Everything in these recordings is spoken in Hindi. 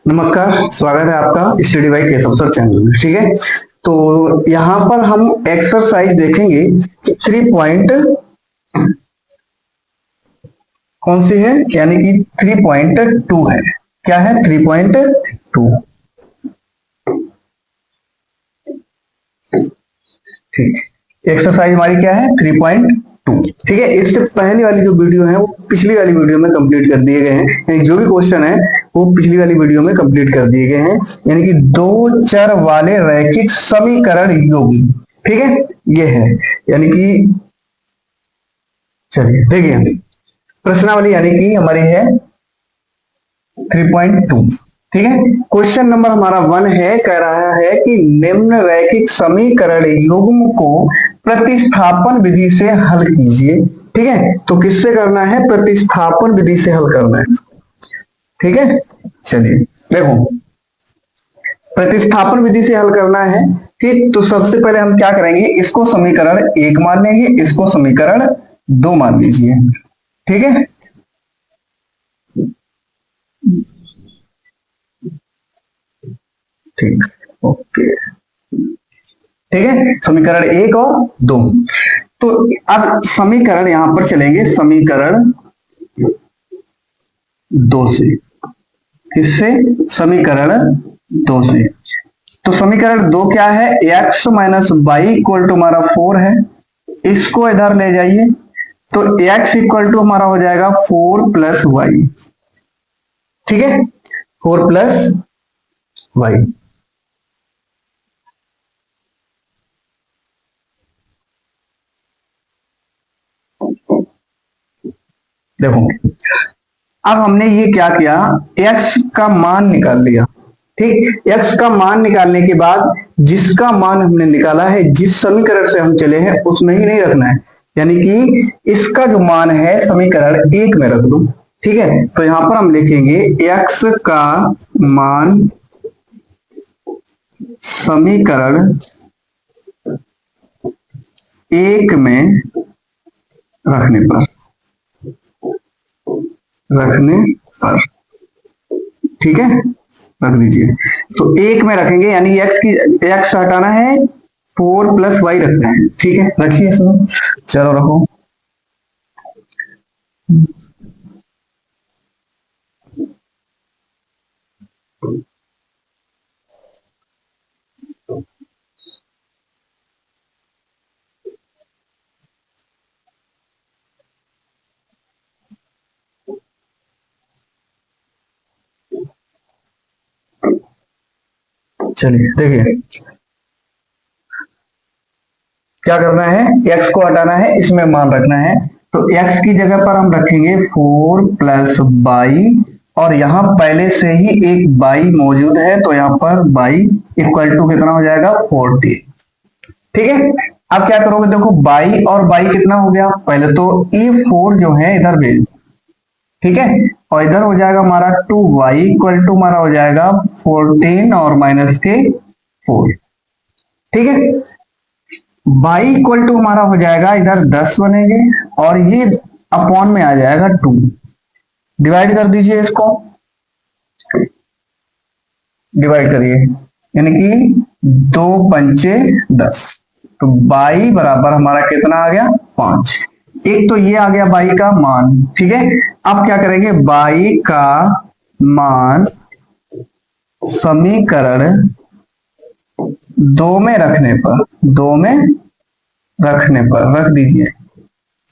नमस्कार, स्वागत है आपका study by Keshav sir channel में। ठीक है, तो यहाँ पर हम एक्सरसाइज देखेंगे कि 3 पॉइंट कौन सी है, यानी कि 3.2 है। क्या है? 3.2। ठीक, एक्सरसाइज हमारी क्या है? 3.2। ठीक है, इससे पहले वाली जो वीडियो है वो पिछली वाली वीडियो में कंप्लीट कर दिए गए हैं, यानी जो भी क्वेश्चन है वो पिछली वाली वीडियो में कंप्लीट कर दिए गए हैं। यानी कि दो चर वाले रैखिक समीकरण युग्म, ठीक है, ये है। यानी कि चलिए देखिए, प्रश्नावली यानी कि हमारी है 3.2। ठीक है, क्वेश्चन नंबर हमारा 1 है, कह रहा है कि निम्न रैखिक समीकरण युग्म को प्रतिस्थापन विधि से हल कीजिए। ठीक है, तो किससे करना है? प्रतिस्थापन विधि से हल करना है। ठीक है, चलिए देखो, प्रतिस्थापन विधि से हल करना है। ठीक, तो सबसे पहले हम क्या करेंगे, इसको समीकरण 1 मान लेंगे, इसको समीकरण 2 मान लीजिए। ठीक है, ठीक, ओके, ठीक है, समीकरण 1 और 2। तो अब समीकरण यहां पर चलेंगे, समीकरण 2 से। किससे? समीकरण 2 से। तो समीकरण 2 क्या है? x minus Y equal to हमारा 4 है, इसको इधर ले जाइए, तो x इक्वल टू हमारा हो जाएगा 4 प्लस वाई। ठीक है, 4 प्लस वाई। देखो, अब हमने ये क्या किया, x का मान निकाल लिया। ठीक, x का मान निकालने के बाद जिसका मान हमने निकाला है, जिस समीकरण से हम चले हैं उसमें ही नहीं रखना है, यानी कि इसका जो मान है समीकरण 1 में रख दो। ठीक है, तो यहां पर हम लिखेंगे x का मान समीकरण 1 में रखने पर, ठीक है, रख दीजिए। तो 1 में रखेंगे, यानी x हटाना है, 4 प्लस वाई रखना है। ठीक है, रखिए इसमें, चलो रखो। चलिए देखिए, क्या करना है, x को हटाना है, इसमें मान रखना है। तो x की जगह पर हम रखेंगे 4 प्लस बाई, और यहां पहले से ही एक बाई मौजूद है, तो यहां पर बाई इक्वल टू कितना हो जाएगा? 40। ठीक है, अब क्या करोगे, देखो बाई और बाई कितना हो गया, पहले तो ये 4 जो है इधर भेज, ठीक है, और इधर हो जाएगा हमारा 2y इक्वल टू हमारा हो जाएगा 14 और माइनस के 4। ठीक है, बाई इक्वल टू हमारा हो जाएगा, इधर 10 बनेंगे, और ये अपॉन में आ जाएगा 2। डिवाइड कर दीजिए इसको, डिवाइड करिए, यानी कि 2 पंचे 10, तो बाई बराबर हमारा कितना आ गया? 5। एक तो ये आ गया बाई का मान। ठीक है, अब क्या करेंगे, बाई का मान समीकरण 2 में रखने पर, 2 में रखने पर रख दीजिए,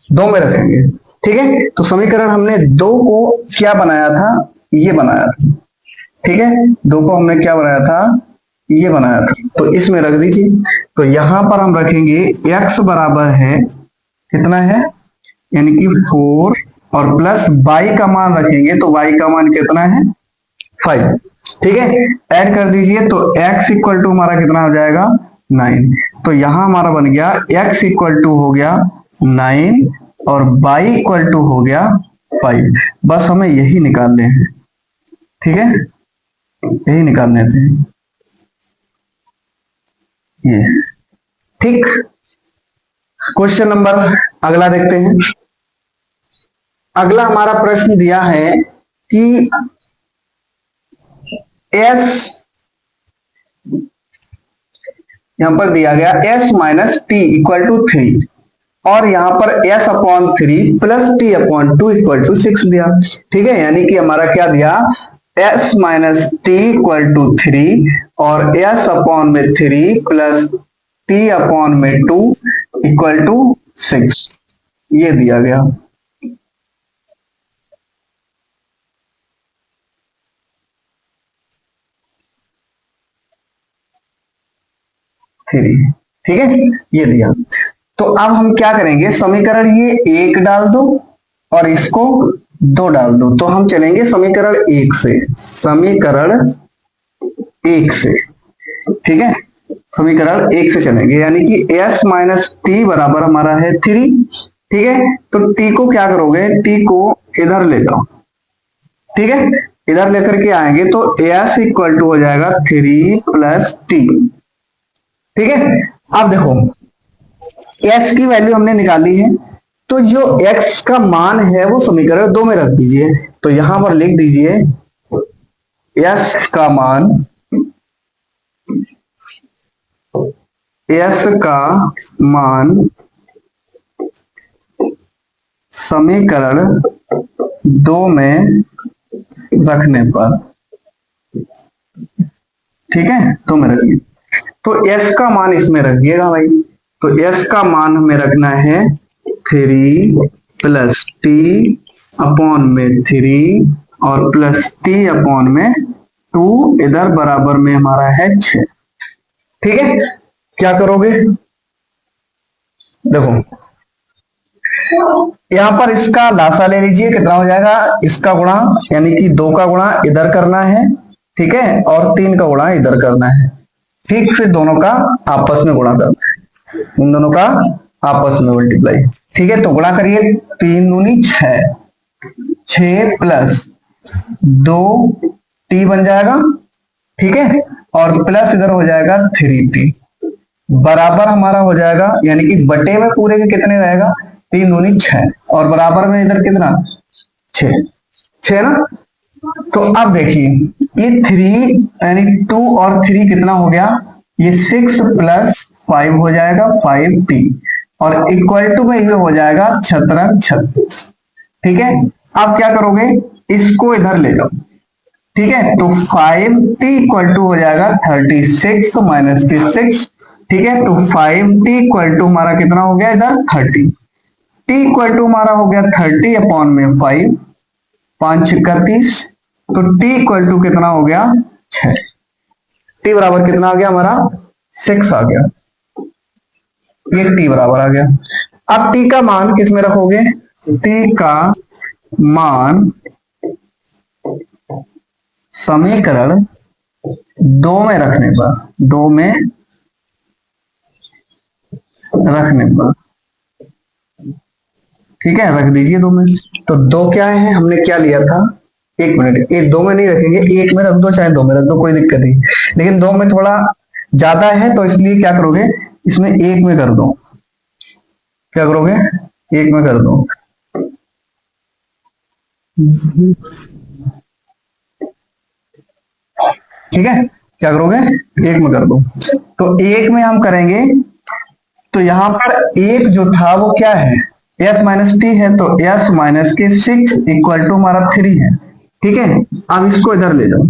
2 में रखेंगे। ठीक है, तो समीकरण हमने 2 को क्या बनाया था? ये बनाया था। ठीक है, 2 को हमने क्या बनाया था? ये बनाया था, तो इसमें रख दीजिए। तो यहां पर हम रखेंगे x बराबर है, कितना है, यानी कि 4, और प्लस y का मान रखेंगे, तो y का मान कितना है? 5। ठीक है, ऐड कर दीजिए, तो x इक्वल टू हमारा कितना हो जाएगा? 9। तो यहां हमारा बन गया x इक्वल टू हो गया 9 और y इक्वल टू हो गया 5। बस हमें यही निकालने हैं। ठीक है, यही निकालने थे ये। ठीक, क्वेश्चन नंबर अगला देखते हैं। अगला हमारा प्रश्न दिया है कि एस, यहां पर दिया गया S minus T equal to 3, और यहां पर s upon 3 plus T upon 2 equal to 6 दिया। ठीक है, यानी कि हमारा क्या दिया, s minus T equal to 3 और s अपॉन में 3 प्लस टी अपॉन में 2 इक्वल टू 6, ये दिया गया। थ्री, ठीक है, ये दिया। तो अब हम क्या करेंगे, समीकरण ये एक डाल दो और इसको दो डाल दो, तो हम चलेंगे समीकरण एक से, समीकरण एक से, ठीक है, समीकरण एक से चलेंगे, यानी कि s माइनस टी बराबर हमारा है 3, ठीक है। तो t को क्या करोगे, t को इधर ले जाओ, ठीक है, इधर लेकर के आएंगे तो s इक्वल टू हो जाएगा 3 प्लस टी, ठीक है। अब देखो s की वैल्यू हमने निकाली है, तो जो x का मान है वो समीकरण दो में रख दीजिए, तो यहां पर लिख दीजिए s का मान, s का मान समीकरण दो में रखने पर, ठीक है, दो में रखिए, तो s का मान इसमें रखिएगा भाई, तो s का मान हमें रखना है 3 प्लस टी अपॉन में 3 और प्लस टी अपॉन में 2, इधर बराबर में हमारा है 6, ठीक है। क्या करोगे, देखो यहां पर इसका लासा ले लीजिए, कितना हो जाएगा, इसका गुणा यानी कि 2 का गुणा इधर करना है, ठीक है, और 3 का गुणा इधर करना है, ठीक, फिर दोनों का आपस में गुणा करना है, इन दोनों का आपस में मल्टीप्लाई, ठीक है। तो गुणा करिए, 3 दूनी 6, 6 प्लस 2 टी बन जाएगा, ठीक है, और प्लस इधर हो जाएगा 3t, बराबर हमारा हो जाएगा, यानी कि बटे में पूरे के कितने रहेगा, 3 दूनी 6 और बराबर में इधर कितना 6, 6 ना। तो अब देखिए ये 3 यानी 2 और 3 कितना हो गया, ये 6 प्लस 5 हो जाएगा 5t, और इक्वल टू में ये हो जाएगा 36, ठीक है। अब क्या करोगे, इसको इधर ले जाओ, ठीक है, तो 5t इक्वल टू हो जाएगा 36 माइनस के 6, ठीक है, तो 5t इक्वल टू हमारा कितना हो गया इधर 30, t इक्वल टू हमारा हो गया 30 अपॉन में 5, 5 31, तो t इक्वल टू कितना हो गया 6, t बराबर कितना आ गया हमारा 6 आ गया, ये t बराबर आ गया। अब t का मान किस में रखोगे, t का मान समीकरण दो में रखने पर, दो में रखने पर, ठीक है, रख दीजिए दो में। तो दो क्या है, हमने क्या लिया था, एक मिनट, ये दो में नहीं रखेंगे, एक में रख दो चाहे दो में रख दो, कोई दिक्कत नहीं, लेकिन दो में थोड़ा ज्यादा है तो इसलिए क्या करोगे, इसमें एक में कर दो, क्या करोगे, एक में कर दो, ठीक है, क्या करोगे, एक में कर दो। तो एक में हम करेंगे, तो यहां पर एक जो था वो क्या है, s माइनस टी है, तो s माइनस के 6 इक्वल टू हमारा 3 है, ठीक है। अब इसको इधर ले जाओ,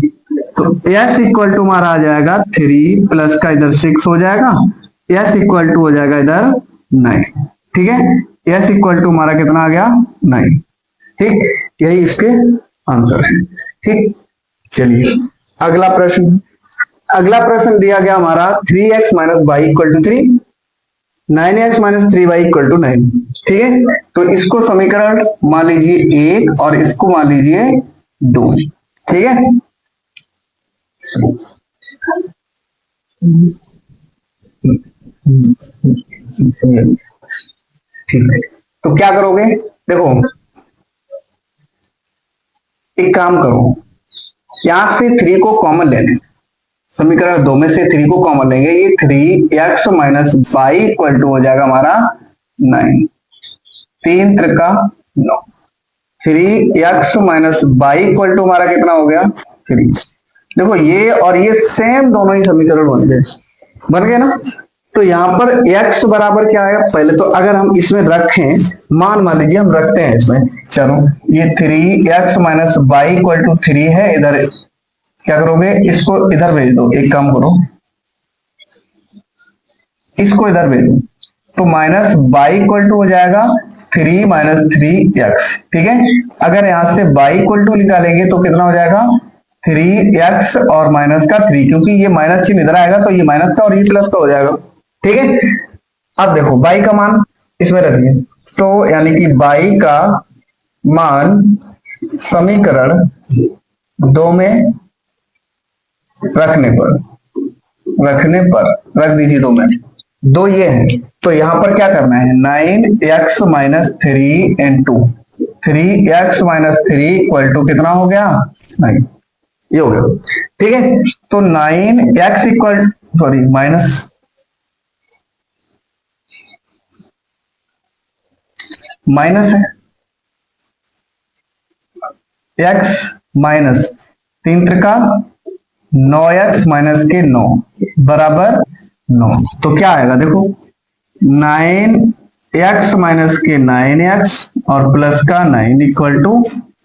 तो s इक्वल टू हमारा आ जाएगा 3 प्लस का इधर 6 हो जाएगा, s इक्वल टू हो जाएगा इधर 9, ठीक है, s इक्वल टू हमारा कितना आ गया 9, ठीक, यही इसके आंसर है, ठीक। चलिए अगला प्रश्न, अगला प्रश्न दिया गया हमारा 3x minus Y equal to 3, 9x minus 3y equal to 9, ठीक है। तो इसको समीकरण मान लीजिए एक और इसको मान लीजिए 2, ठीक है। ठीक है, तो क्या करोगे, देखो एक काम करो, यहां से 3 को कॉमन ले लें, समीकरण दो में से 3 को कॉमन लेंगे, ये 3x minus Y equal to हो जाएगा हमारा 9, 3 त्रिका 9, 3x minus Y equal to हमारा कितना हो गया 3, देखो ये और ये सेम दोनों ही समीकरण बन गए ना। तो यहाँ पर x बराबर क्या है, पहले तो अगर हम इसमें रखें, मान लीजिए हम रखते हैं इसमें, चलो ये 3x minus Y equal to 3 है, इधर क्या करोगे, इसको इधर भेज दो, एक काम करो इसको इधर भेज दो, तो माइनस वाई इक्वल टू हो जाएगा 3 माइनस 3x, ठीक है। अगर यहां से y इक्वल टू निकालेंगे तो कितना हो जाएगा 3x और माइनस का 3, क्योंकि ये माइनस चिन्ह इधर आएगा तो ये माइनस का और ये प्लस का हो जाएगा, ठीक है। अब देखो y का मान इसमें रखिए, तो यानी कि y का मान समीकरण 2 में रखने पर रख दीजिए 2 में, 2 ये है, तो यहां पर क्या करना है 9x minus 3 into 3x minus 3 equal to कितना हो गया 9, ये हो गया, ठीक है। तो 9x इक्वल सॉरी माइनस है x minus 3 Trika 9x minus के 9 बराबर 9, तो क्या आएगा देखो 9x माइनस के 9x और प्लस का 9 इक्वल टू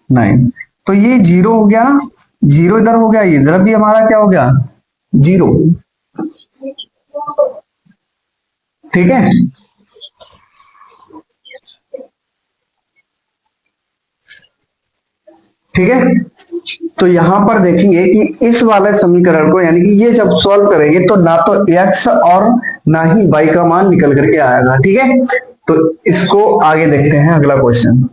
9, तो ये 0 हो गया ना, 0 इधर हो गया, इधर भी हमारा क्या हो गया 0, ठीक है। ठीक है, तो यहां पर देखेंगे कि इस वाले समीकरण को, यानी कि ये जब सॉल्व करेंगे तो ना तो x और ना ही y का मान निकल करके आएगा, ठीक है। तो इसको आगे देखते हैं, अगला क्वेश्चन।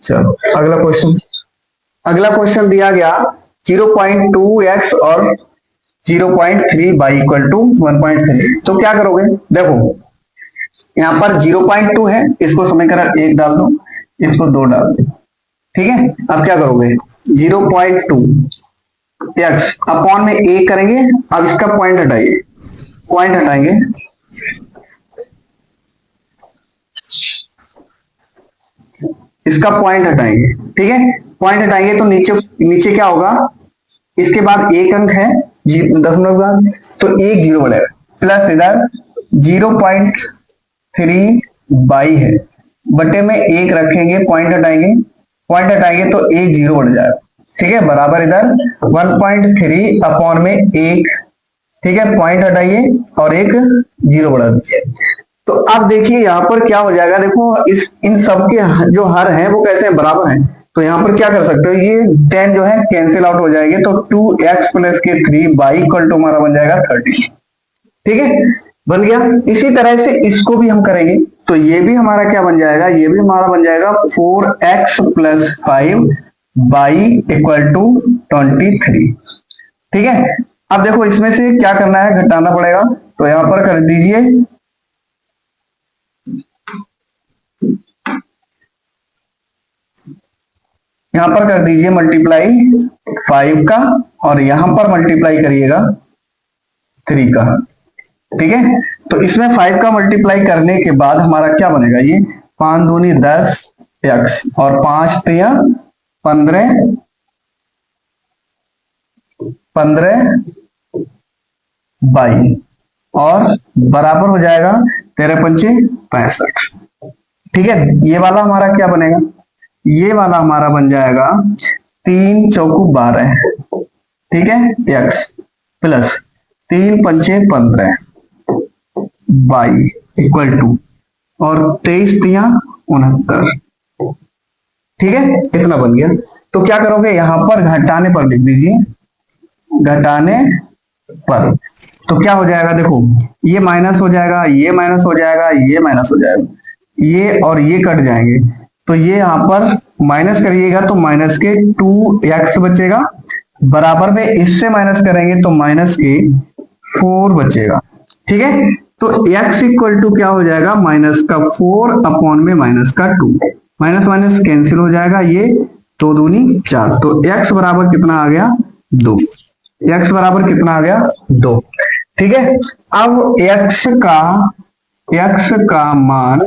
चलो अगला क्वेश्चन दिया गया 0.2x और 0.3 y इक्वल टू 1.3, तो क्या करोगे, देखो यहाँ पर 0.2 है, इसको समीकरण 1 डाल दो, इसको 2 डाल दो, ठीक है। अब क्या करोगे 0.2 x अपॉन में a करेंगे, अब इसका पॉइंट हटाएंगे, इसका पॉइंट हटाएंगे, ठीक है। पॉइंट हटाएंगे तो नीचे क्या होगा, इसके बाद एक अंक है 10 बाद, तो 1 0 बढ़ेगा, प्लस इधर 0.3 बाई है, बटे में 1 रखेंगे, पॉइंट हटाएंगे तो 1 0 बढ़ जाएगा, ठीक है, बराबर इधर 1.3 अपॉन में 1, ठीक है, पॉइंट हटाइए और 1 0 बढ़ा दीजिए। तो अब देखिए यहाँ पर क्या हो जाएगा, देखो इन सब के जो हर हैं वो कैसे हैं, बराबर हैं, तो यहाँ पर क्या कर सकते हो, ये 10 जो है कैंसिल आउट हो जाएंगे, तो 2x प्लस के 3 बाई इक्वल टू हमारा बन जाएगा 30, ठीक है, बन गया। इसी तरह से इसको भी हम करेंगे, तो ये भी हमारा क्या बन जाएगा, ये भी हमारा बन जाएगा 4x plus 5 by equal to 23, ठीक है। अब देखो इसमें से क्या करना है, घटाना पड़ेगा, तो यहां पर कर दीजिए मल्टीप्लाई 5 का, और यहां पर मल्टीप्लाई करिएगा 3 का, ठीक है। तो इसमें 5 का मल्टीप्लाई करने के बाद हमारा क्या बनेगा, ये 5 दूनी 10 x और 5 तिया 15 बाई, और बराबर हो जाएगा 13 पंचे 65, ठीक है। ये वाला हमारा क्या बनेगा, ये वाला हमारा बन जाएगा 3 चौकू 12, ठीक है, x प्लस 3 पंचे 15 बाई इक्वल टू, और 23 तिया 69, ठीक है, इतना बन गया। तो क्या करोगे, यहां पर घटाने पर लिख दीजिए, घटाने पर, तो क्या हो जाएगा, देखो ये माइनस हो जाएगा, ये माइनस हो जाएगा, ये माइनस हो जाएगा, ये और ये कट जाएंगे, तो ये यहां पर माइनस करिएगा तो माइनस के 2x बचेगा, बराबर में इससे माइनस करेंगे तो माइनस के 4 बचेगा, ठीक है। तो x इक्वल टू क्या हो जाएगा, माइनस का 4 अपॉन में माइनस का 2, माइनस माइनस कैंसिल हो जाएगा, ये 2 दूनी 4, तो x बराबर कितना आ गया 2, x बराबर कितना आ गया 2, ठीक है। अब x का मान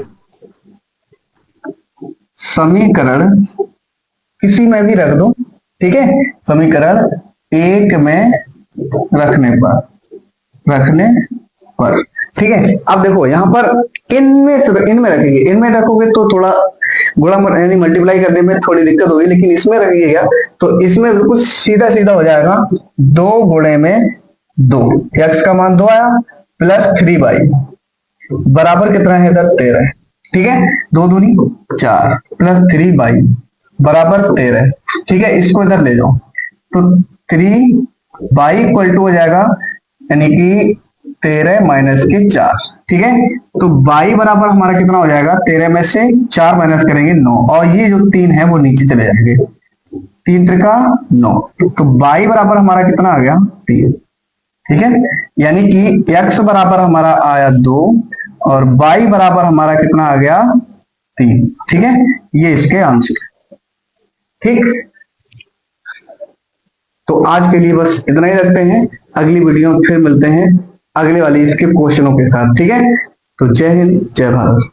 समीकरण किसी में भी रख दो, ठीक है, समीकरण एक में रखने पर, ठीक है। अब देखो यहाँ पर इनमें रखेंगे, इनमें रखोगे तो थोड़ा गुणा यानी मल्टीप्लाई करने में थोड़ी दिक्कत होगी, लेकिन इसमें रखिएगा तो इसमें बिल्कुल सीधा सीधा हो जाएगा। 2 गुणे में 2, x का मान 2 आया प्लस 3y बराबर कितना है इधर 13, ठीक है। 2 दूनी 4 प्लस 3y बराबर 13, ठीक है। इसको इधर ले जाओ तो 3y इक्वल टू हो जाएगा यानी कि 13 माइनस के 4, ठीक है। तो y बराबर हमारा कितना हो जाएगा, 13 में से 4 माइनस करेंगे 9, और ये जो 3 है वो नीचे चले जाएंगे, 3 त्रिका 9, तो y बराबर हमारा कितना आ गया 3, ठीक है। यानी कि x बराबर हमारा आया 2 और y बराबर हमारा कितना आ गया 3, ठीक है। ये इसके आंसर, ठीक। तो आज के लिए बस इतना ही रखते हैं, अगली वीडियो में फिर मिलते हैं अगले वाली इसके क्वेश्चनों के साथ, ठीक है। तो जय हिंद जय भारत।